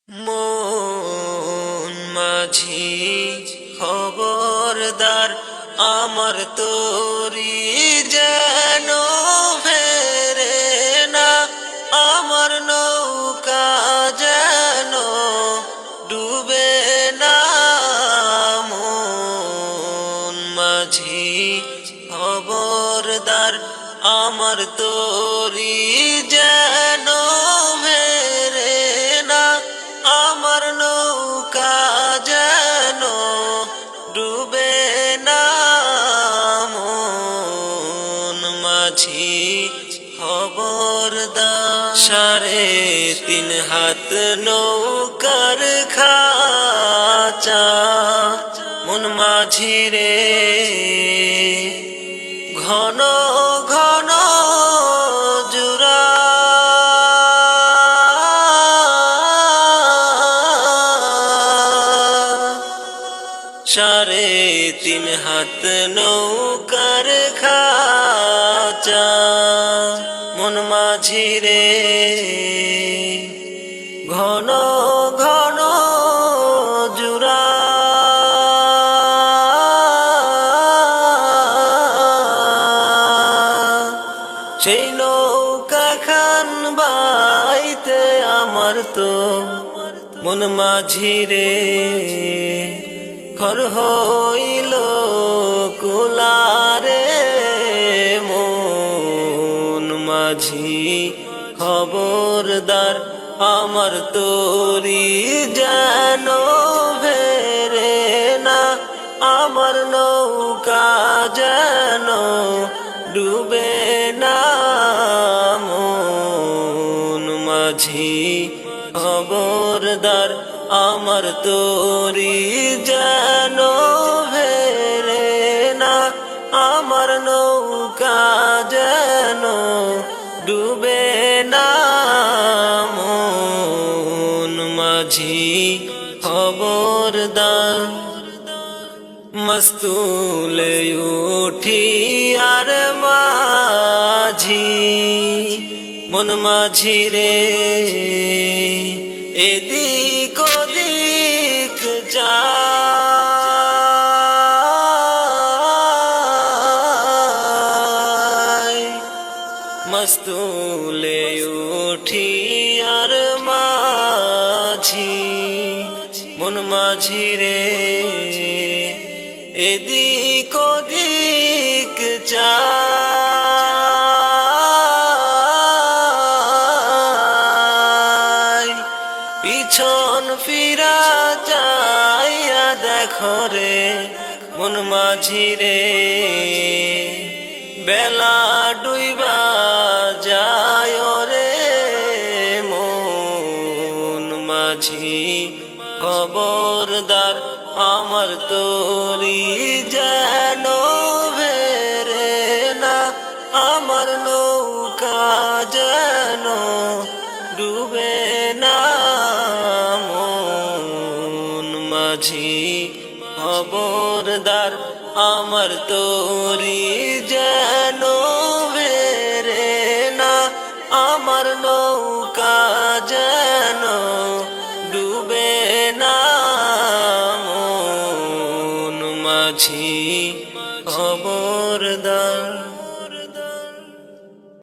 মন মাঝি খবরদার, আমার তোরি যেন ফেরে না, আমার নৌকা যেন ডুবে না। মন মাঝি খবরদার, আমার তোরি যেন ফেরে না, আমার নৌকা যেন ডুবে না। মন মাঝি খবরদার, 3.5 হাত নৌকার খাঁচা মন মাঝি রে, ঘন ঘন জুরা সাড়ে 3 হাত নৌকার খাঁচা মন মাঝি রে, ঘন ঘন জুরা সেই নৌকা খান বাইতে আমার তো মন মাঝি রে, খর হইল কুলারে। মন মাঝি খবরদার, আমার তোরি যেন ফেরে না, আমার নৌকা যেন ডুবে না। মন মাঝি খবরদার, আমার তোরি যেন ফেরে না, আমার নৌকা যেন ডুবে না। মন মাঝি খবরদার, মস্তুলে উঠি আর মাঝি মন মাঝি রে, এদিক ওদিক যায়, মস্তুলে উঠি আর মাঝি মন মাঝি রে, এদিক ওদিক যায়, পিছন ফিরা যাইয়া দেখো রে মন মাঝি রে, বেলা ডুইবা যায় রে। মন মাঝি খবরদার, আমার তোরি যেন ফেরে না, আমার নৌকা যেন ডুবে না। মন মাঝি খবরদার, আমার তোরি যেন ফেরে না, আমার